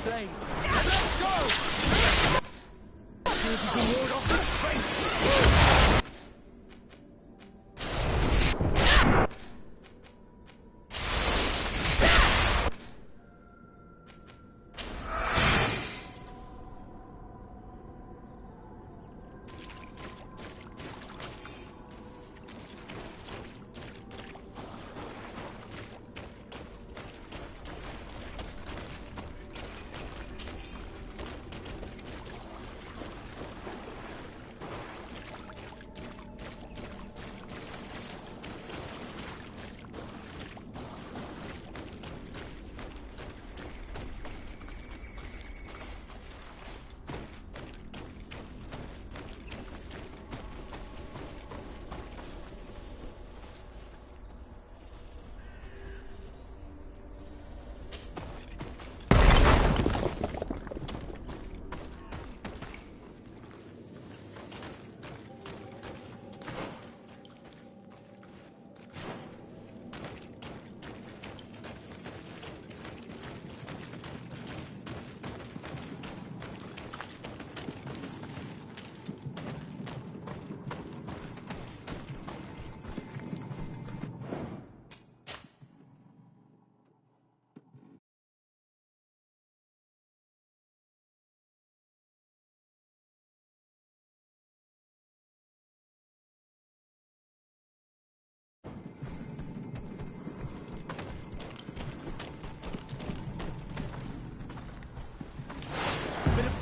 blade. Let's go! See if you can ward off the strength.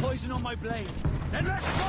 Poison on my blade. Then let's go!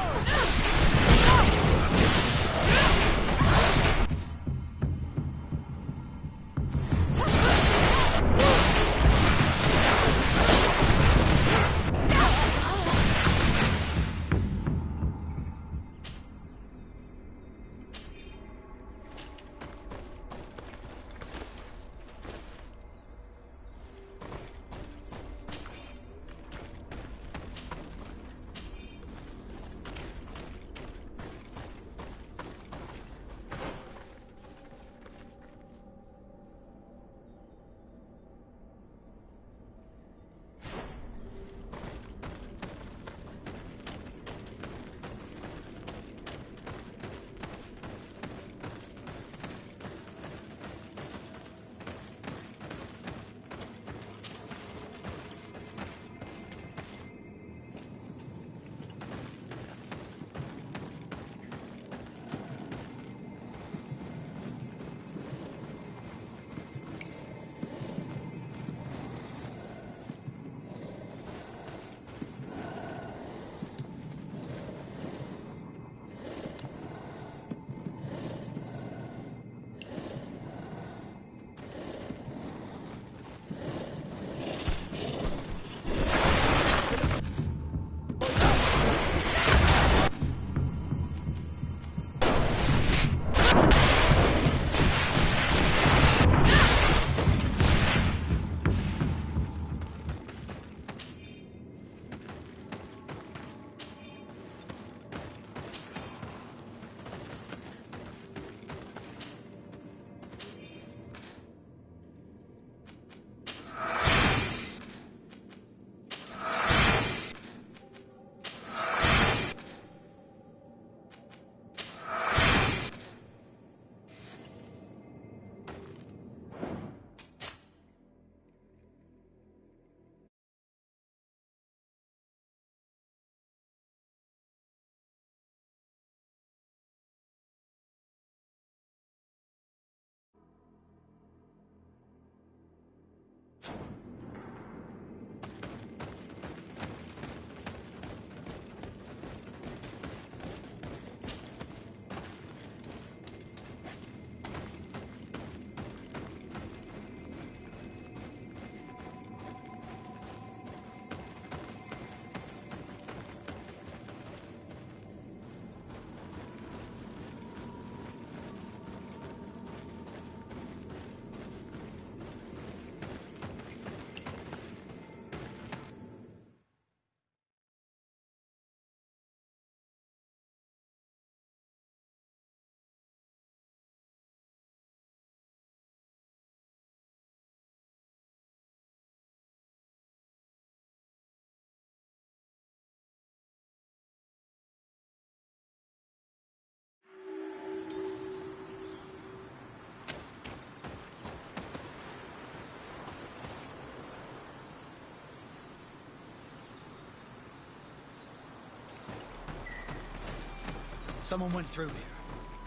Someone went through here.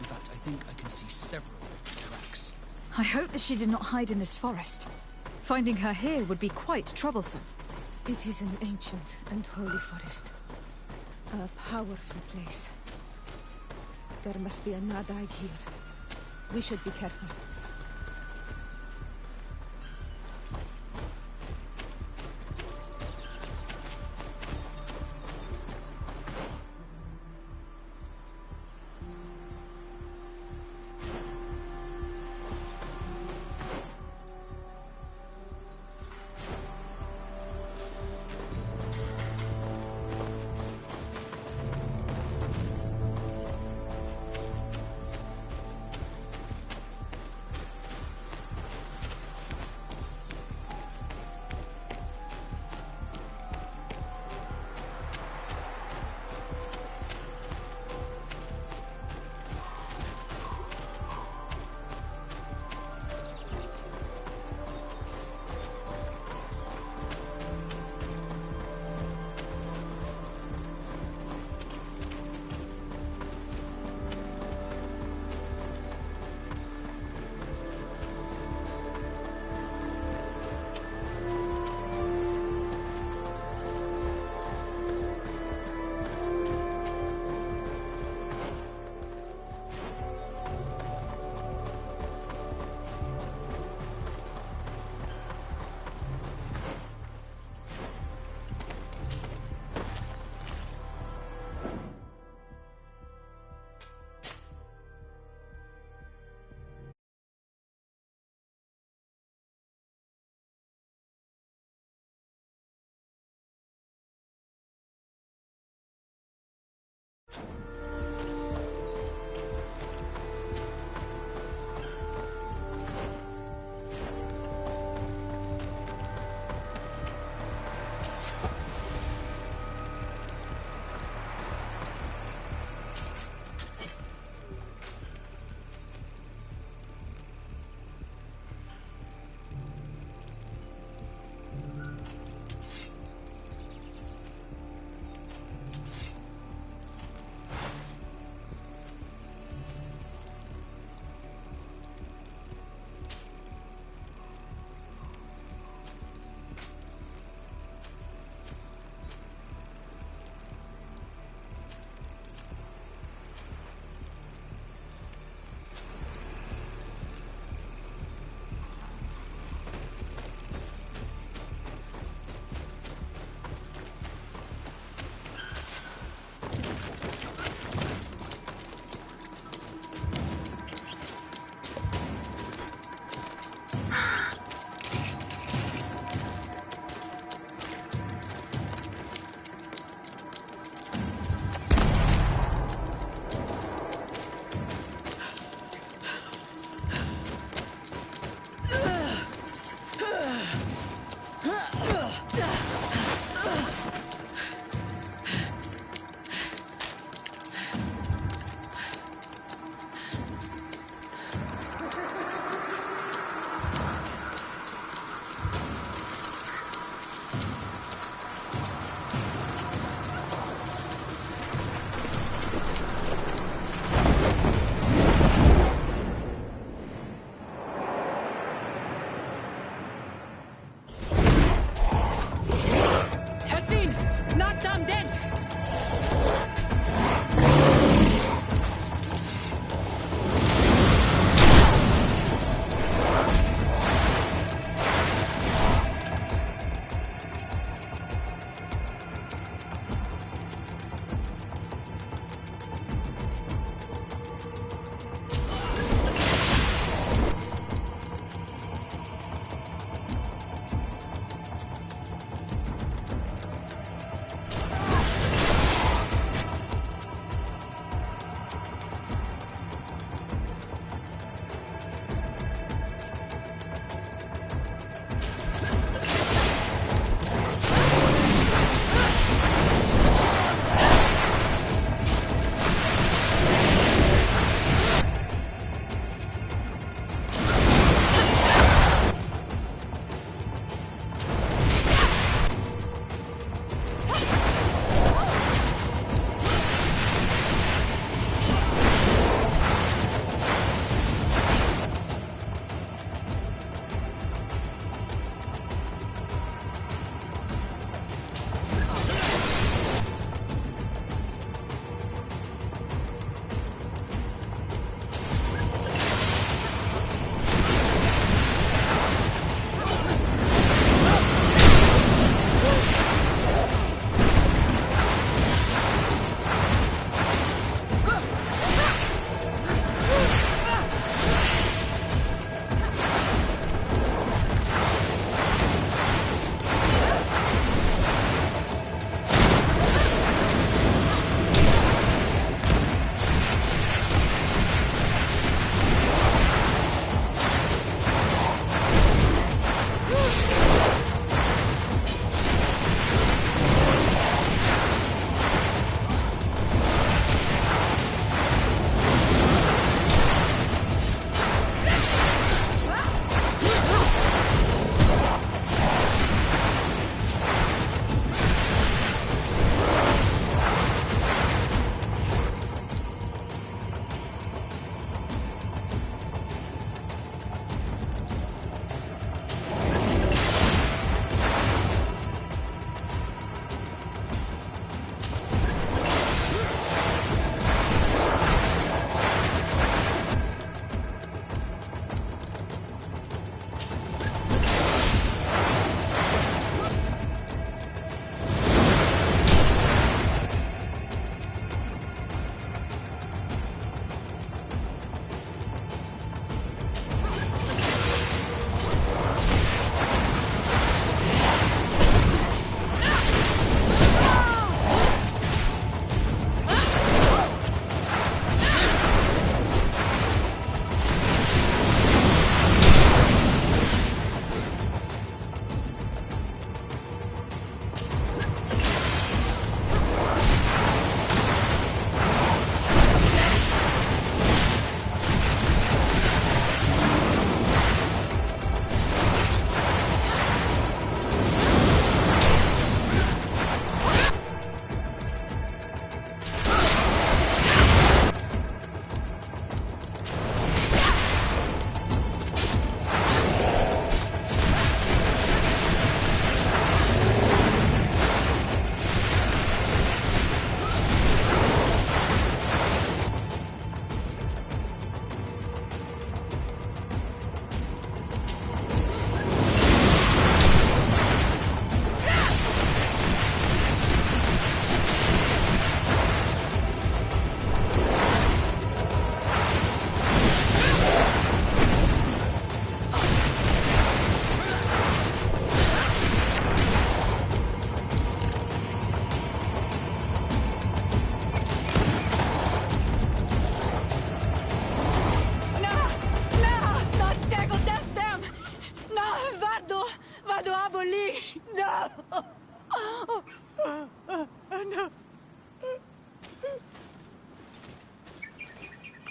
In fact, I think I can see several different tracks. I hope that she did not hide in this forest. Finding her here would be quite troublesome. It is an ancient and holy forest. A powerful place. There must be a Nadag here. We should be careful.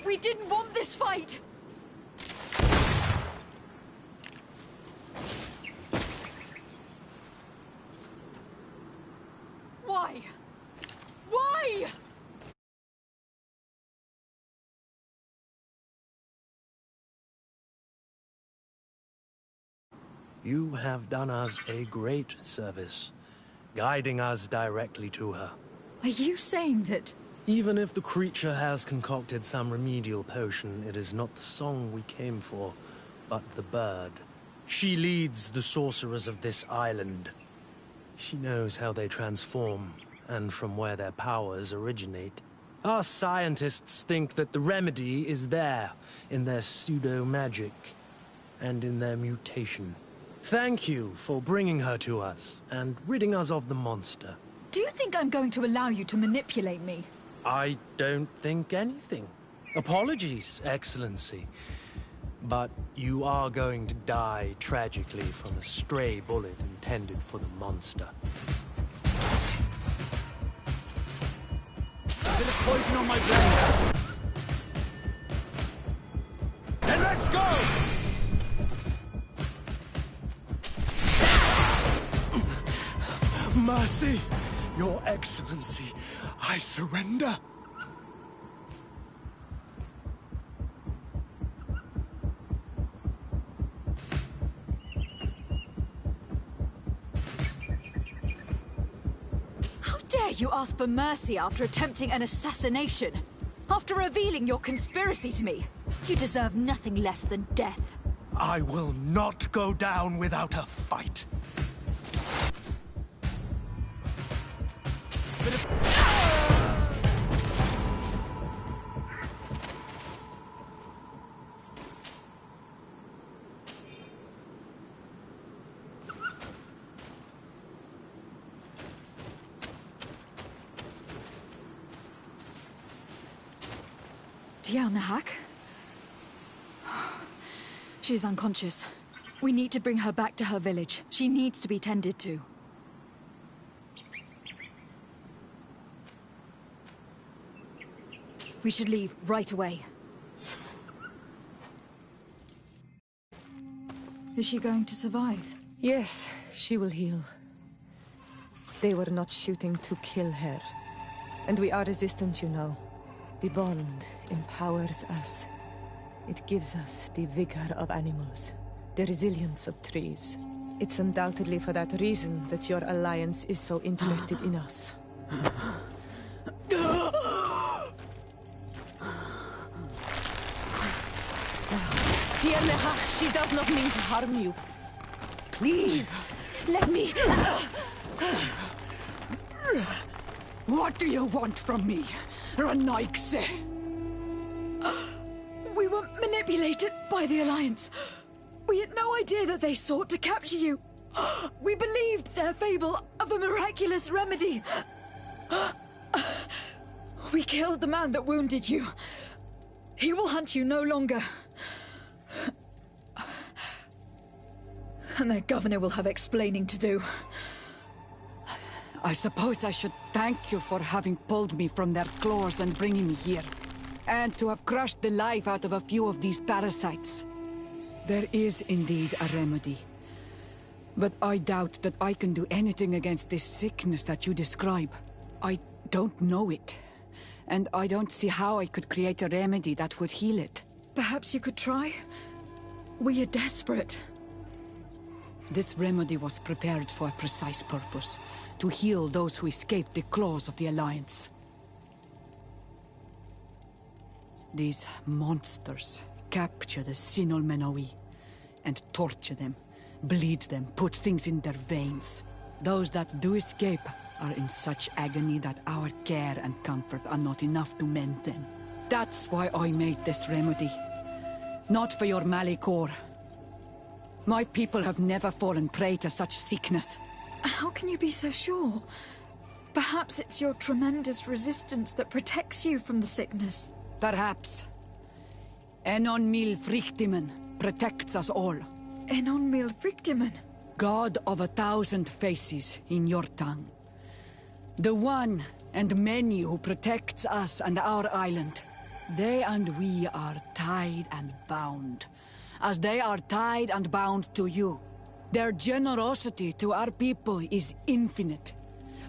We didn't want this fight! Why? Why? You have done us a great service, guiding us directly to her. Are you saying that... Even if the creature has concocted some remedial potion, it is not the song we came for, but the bird. She leads the sorcerers of this island. She knows how they transform, and from where their powers originate. Our scientists think that the remedy is there, in their pseudo-magic, and in their mutation. Thank you for bringing her to us, and ridding us of the monster. Do you think I'm going to allow you to manipulate me? I don't think anything. Apologies, Excellency. But you are going to die tragically from a stray bullet intended for the monster. A bit of poison on my blade. Then let's go! Mercy, Your Excellency, I surrender. How dare you ask for mercy after attempting an assassination? After revealing your conspiracy to me? You deserve nothing less than death. I will not go down without a fight. Nahak? She's unconscious. We need to bring her back to her village. She needs to be tended to. We should leave right away. Is she going to survive? Yes, she will heal. They were not shooting to kill her. And we are resistant, you know. The bond empowers us. It gives us the vigor of animals, the resilience of trees. It's undoubtedly for that reason that your alliance is so interested in us. Nahak, she does not mean to harm you. Please, let me... What do you want from me, Ranaikse? We were manipulated by the Alliance. We had no idea that they sought to capture you. We believed their fable of a miraculous remedy. We killed the man that wounded you. He will hunt you no longer. And their governor will have explaining to do. I suppose I should thank you for having pulled me from their claws and bringing me here. And to have crushed the life out of a few of these parasites. There is indeed a remedy. But I doubt that I can do anything against this sickness that you describe. I don't know it. And I don't see how I could create a remedy that would heal it. Perhaps you could try? We are desperate. This remedy was prepared for a precise purpose. To heal those who escaped the claws of the Alliance. These monsters capture the Sinol Menoi and torture them, bleed them, put things in their veins. Those that do escape are in such agony that our care and comfort are not enough to mend them. That's why I made this remedy. Not for your Malikor. My people have never fallen prey to such sickness. How can you be so sure? Perhaps it's your tremendous resistance that protects you from the sickness. Perhaps. Enon Mil Frictimen protects us all. Enon Mil Frictimen? God of 1,000 faces in your tongue. The one and many who protects us and our island. They and we are tied and bound, as they are tied and bound to you. Their generosity to our people is infinite,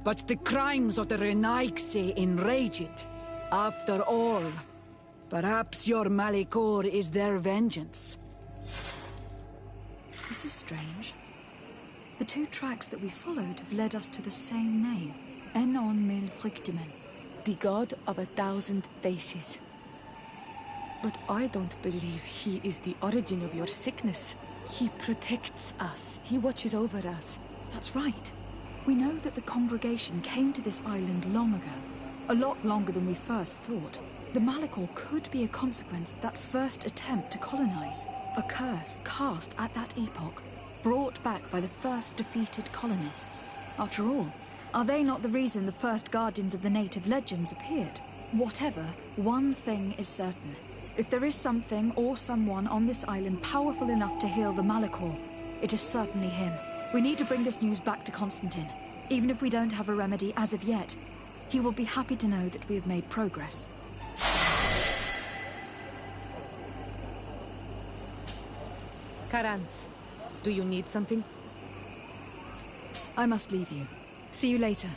but the crimes of the Renaigse enrage it. After all, perhaps your Malikor is their vengeance. This is strange. The two tracks that we followed have led us to the same name. Enon Mil Frictimen. The god of 1,000 faces. But I don't believe he is the origin of your sickness. He protects us. He watches over us. That's right. We know that the congregation came to this island long ago. A lot longer than we first thought. The Malikor could be a consequence of that first attempt to colonize. A curse cast at that epoch, brought back by the first defeated colonists. After all, are they not the reason the first guardians of the native legends appeared? Whatever, one thing is certain. If there is something or someone on this island powerful enough to heal the Malikor, it is certainly him. We need to bring this news back to Constantine. Even if we don't have a remedy as of yet, he will be happy to know that we have made progress. Karans, do you need something? I must leave you. See you later.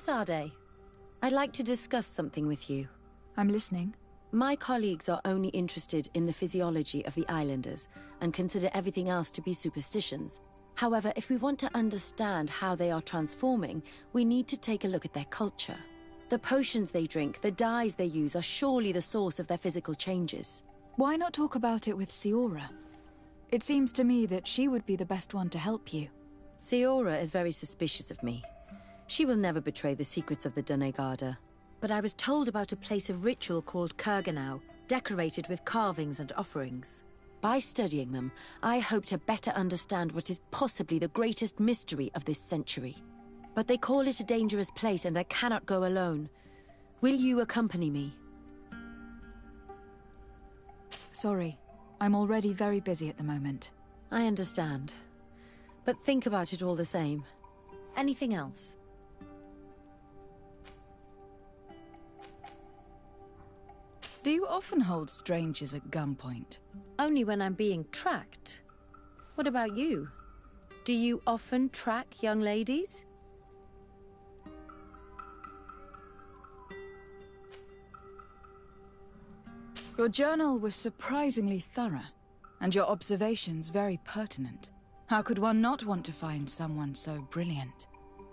Sade, I'd like to discuss something with you. I'm listening. My colleagues are only interested in the physiology of the islanders and consider everything else to be superstitions. However, if we want to understand how they are transforming, we need to take a look at their culture. The potions they drink, the dyes they use are surely the source of their physical changes. Why not talk about it with Siora? It seems to me that she would be the best one to help you. Siora is very suspicious of me. She will never betray the secrets of the Doneigada. But I was told about a place of ritual called Kurganau, decorated with carvings and offerings. By studying them, I hope to better understand what is possibly the greatest mystery of this century. But they call it a dangerous place and I cannot go alone. Will you accompany me? Sorry, I'm already very busy at the moment. I understand. But think about it all the same. Anything else? Do you often hold strangers at gunpoint? Only when I'm being tracked. What about you? Do you often track young ladies? Your journal was surprisingly thorough, and your observations very pertinent. How could one not want to find someone so brilliant?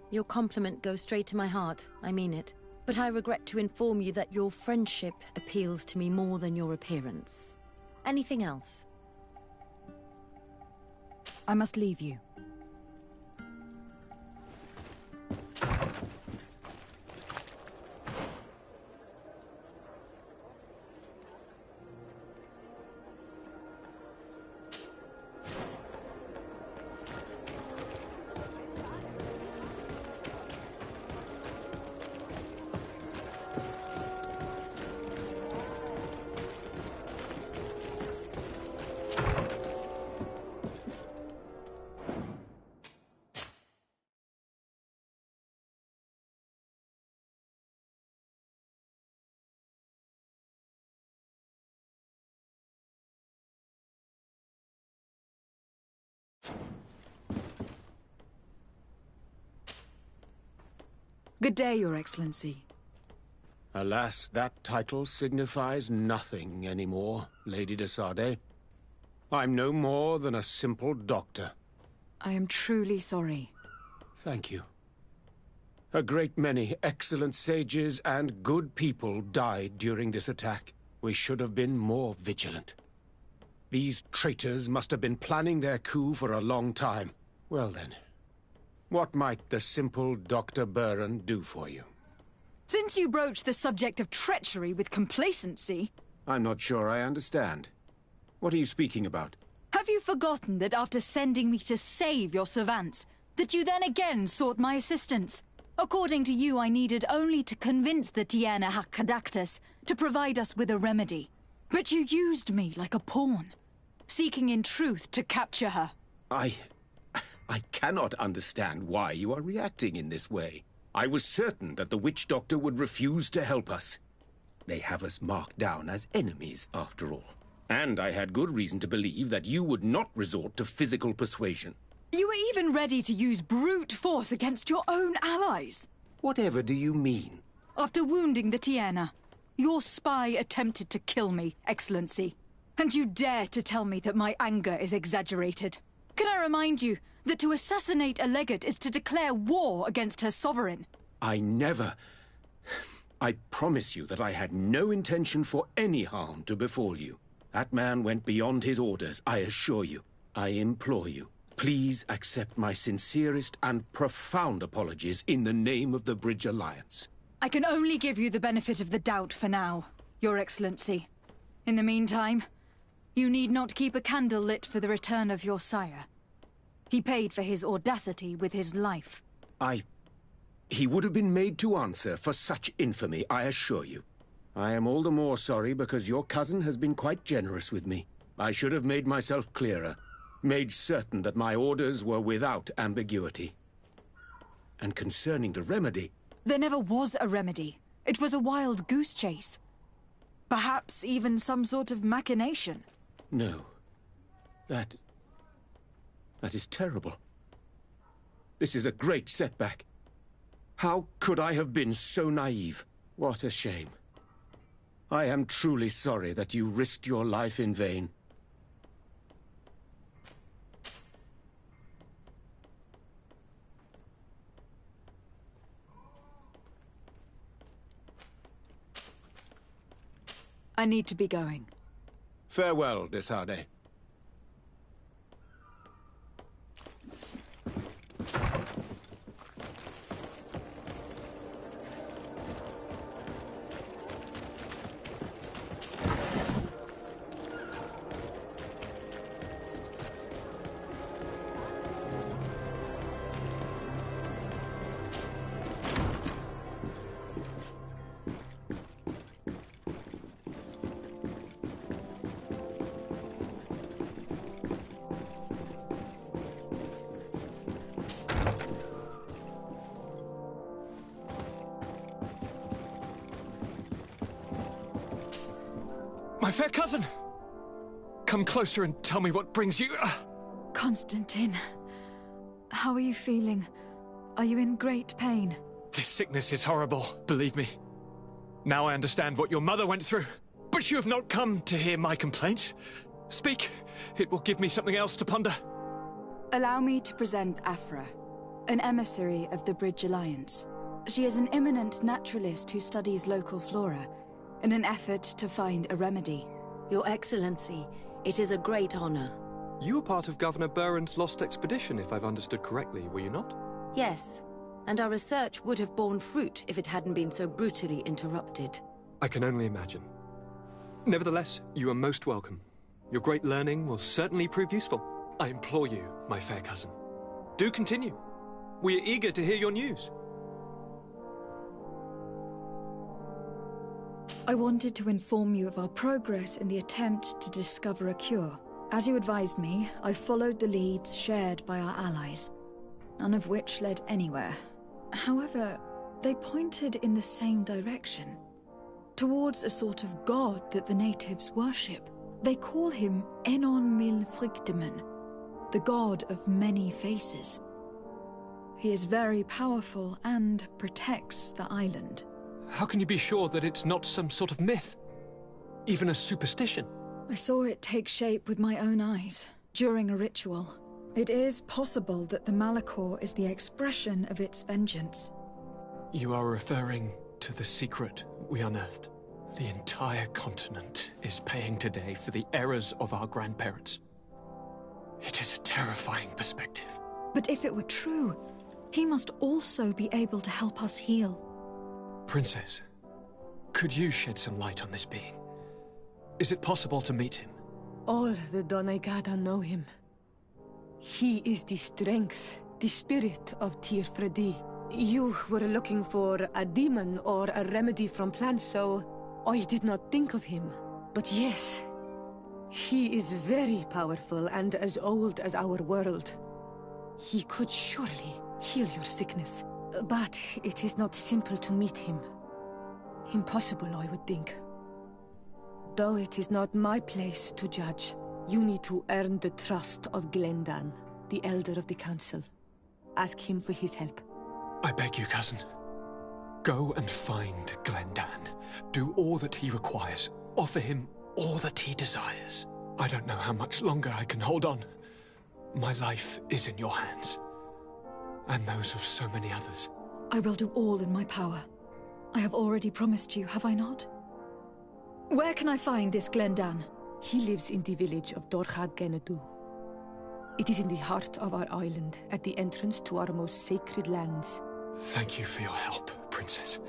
Your compliment goes straight to my heart, I mean it. But I regret to inform you that your friendship appeals to me more than your appearance. Anything else? I must leave you. Good day, Your Excellency. Alas, that title signifies nothing anymore, Lady de Sade. I'm no more than a simple doctor. I am truly sorry. Thank you. A great many excellent sages and good people died during this attack. We should have been more vigilant. These traitors must have been planning their coup for a long time. Well then, what might the simple Dr. Buran do for you? Since you broach the subject of treachery with complacency... I'm not sure I understand. What are you speaking about? Have you forgotten that after sending me to save your savants, that you then again sought my assistance? According to you, I needed only to convince the Tiana Hakkadactus to provide us with a remedy. But you used me like a pawn, seeking in truth to capture her. I cannot understand why you are reacting in this way. I was certain that the witch doctor would refuse to help us. They have us marked down as enemies, after all. And I had good reason to believe that you would not resort to physical persuasion. You were even ready to use brute force against your own allies. Whatever do you mean? After wounding the Tiana, your spy attempted to kill me, Excellency. And you dare to tell me that my anger is exaggerated. Can I remind you that to assassinate a legate is to declare war against her sovereign? I never... I promise you that I had no intention for any harm to befall you. That man went beyond his orders, I assure you. I implore you, please accept my sincerest and profound apologies in the name of the Bridge Alliance. I can only give you the benefit of the doubt for now, Your Excellency. In the meantime, you need not keep a candle lit for the return of your sire. He paid for his audacity with his life. He would have been made to answer for such infamy, I assure you. I am all the more sorry because your cousin has been quite generous with me. I should have made myself clearer, made certain that my orders were without ambiguity. And concerning the remedy... There never was a remedy. It was a wild goose chase. Perhaps even some sort of machination. No. That is terrible. This is a great setback. How could I have been so naive? What a shame. I am truly sorry that you risked your life in vain. I need to be going. Farewell, Desade. My fair cousin! Come closer and tell me what brings you... Constantine, how are you feeling? Are you in great pain? This sickness is horrible, believe me. Now I understand what your mother went through. But you have not come to hear my complaints. Speak. It will give me something else to ponder. Allow me to present Afra, an emissary of the Bridge Alliance. She is an eminent naturalist who studies local flora in an effort to find a remedy. Your Excellency, it is a great honor. You were part of Governor Buren's lost expedition, if I've understood correctly, were you not? Yes, and our research would have borne fruit if it hadn't been so brutally interrupted. I can only imagine. Nevertheless, you are most welcome. Your great learning will certainly prove useful. I implore you, my fair cousin. Do continue. We are eager to hear your news. I wanted to inform you of our progress in the attempt to discover a cure. As you advised me, I followed the leads shared by our allies, none of which led anywhere. However, they pointed in the same direction, towards a sort of god that the natives worship. They call him Enon Mil Frictimen, the god of many faces. He is very powerful and protects the island. How can you be sure that it's not some sort of myth? Even a superstition? I saw it take shape with my own eyes, during a ritual. It is possible that the Malachor is the expression of its vengeance. You are referring to the secret we unearthed. The entire continent is paying today for the errors of our grandparents. It is a terrifying perspective. But if it were true, he must also be able to help us heal. Princess, could you shed some light on this being? Is it possible to meet him? All the Doneigada know him. He is the strength, the spirit of Tir Fredi. You were looking for a demon or a remedy from plants, so I did not think of him. But yes, he is very powerful and as old as our world. He could surely heal your sickness. But it is not simple to meet him. Impossible, I would think. Though it is not my place to judge, you need to earn the trust of Glendan, the Elder of the Council. Ask him for his help. I beg you, cousin. Go and find Glendan. Do all that he requires. Offer him all that he desires. I don't know how much longer I can hold on. My life is in your hands. And those of so many others. I will do all in my power. I have already promised you, have I not? Where can I find this Glendan? He lives in the village of Dorchad Genedu. It is in the heart of our island, at the entrance to our most sacred lands. Thank you for your help, Princess.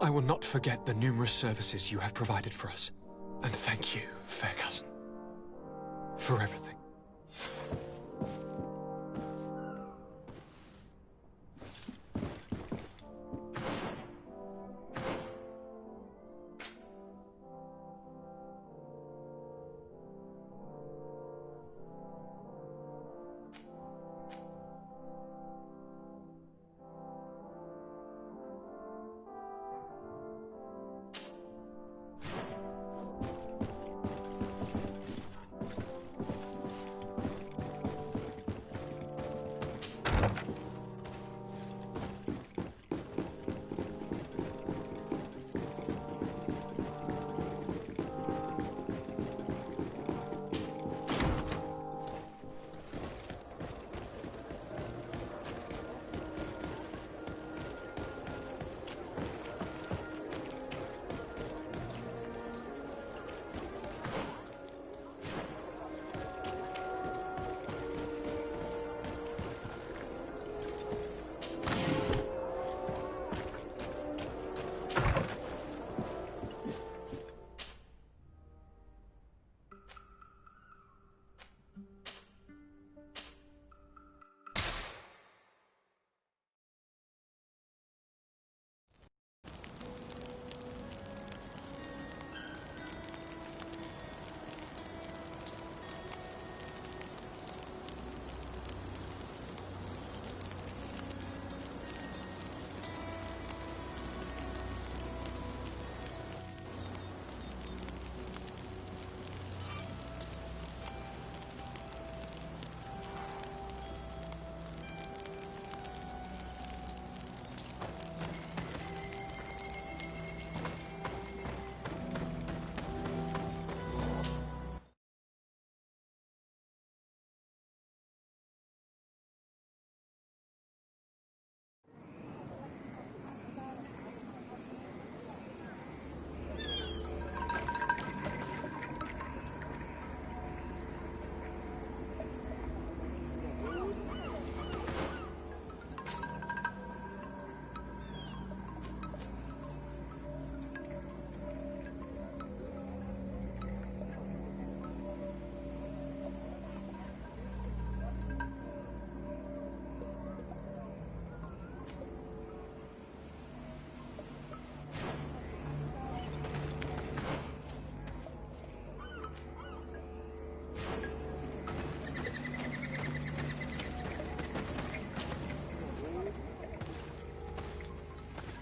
I will not forget the numerous services you have provided for us. And thank you, fair cousin, for everything.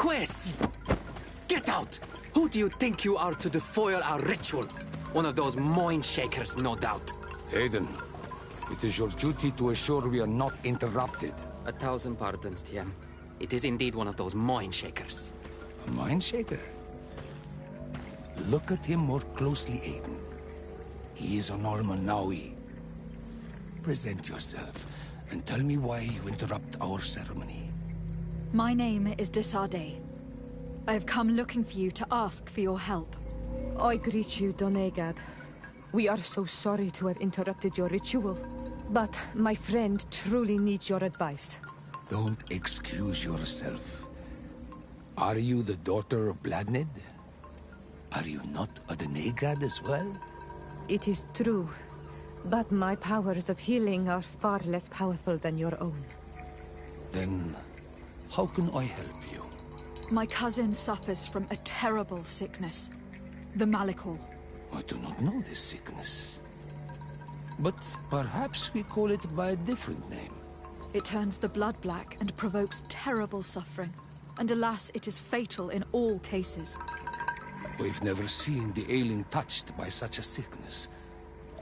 Pues! Get out! Who do you think you are to defoil our ritual? One of those mind shakers, no doubt. Aiden, it is your duty to assure we are not interrupted. 1,000 pardons, TM. It is indeed one of those mind shakers. A mind shaker? Look at him more closely, Aiden. He is an Almanawi. Present yourself, and tell me why you interrupt our ceremony. My name is Desade. I have come looking for you to ask for your help. I greet you, Donegad. We are so sorry to have interrupted your ritual. But my friend truly needs your advice. Don't excuse yourself. Are you the daughter of Bladnid? Are you not a Donegad as well? It is true. But my powers of healing are far less powerful than your own. Then, how can I help you? My cousin suffers from a terrible sickness. The Malikor. I do not know this sickness. But perhaps we call it by a different name. It turns the blood black and provokes terrible suffering. And alas, it is fatal in all cases. We've never seen the ailing touched by such a sickness.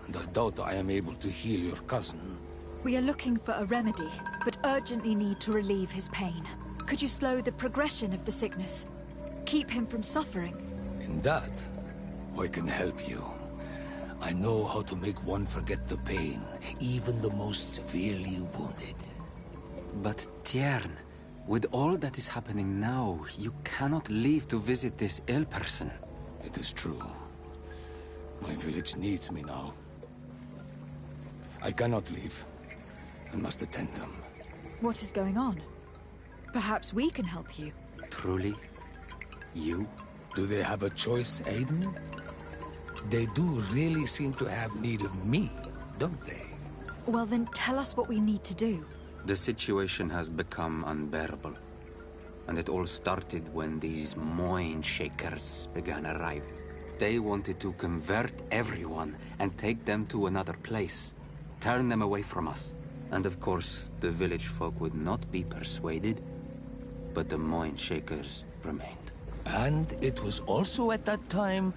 And I doubt I am able to heal your cousin. We are looking for a remedy, but urgently need to relieve his pain. Could you slow the progression of the sickness? Keep him from suffering? In that, I can help you. I know how to make one forget the pain, even the most severely wounded. But Tiern, with all that is happening now, you cannot leave to visit this ill person. It is true. My village needs me now. I cannot leave. I must attend them. What is going on? Perhaps we can help you. Truly? You? Do they have a choice, Aiden? They do really seem to have need of me, don't they? Well then, tell us what we need to do. The situation has become unbearable. And it all started when these mind shakers began arriving. They wanted to convert everyone and take them to another place. Turn them away from us. And of course, the village folk would not be persuaded. But the mind shakers remained. And it was also at that time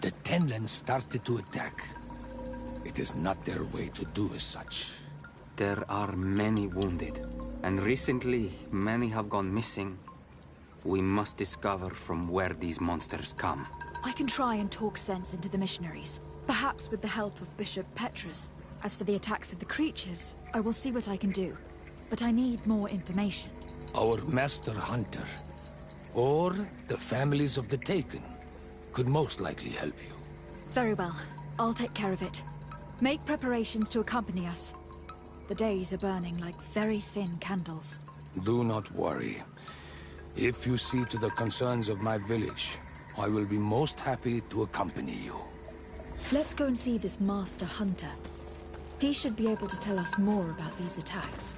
the Tenland started to attack. It is not their way to do as such. There are many wounded, and recently many have gone missing. We must discover from where these monsters come. I can try and talk sense into the missionaries, perhaps with the help of Bishop Petrus. As for the attacks of the creatures, I will see what I can do. But I need more information. Our master hunter, or the families of the Taken, could most likely help you. Very well. I'll take care of it. Make preparations to accompany us. The days are burning like very thin candles. Do not worry. If you see to the concerns of my village, I will be most happy to accompany you. Let's go and see this master hunter. He should be able to tell us more about these attacks.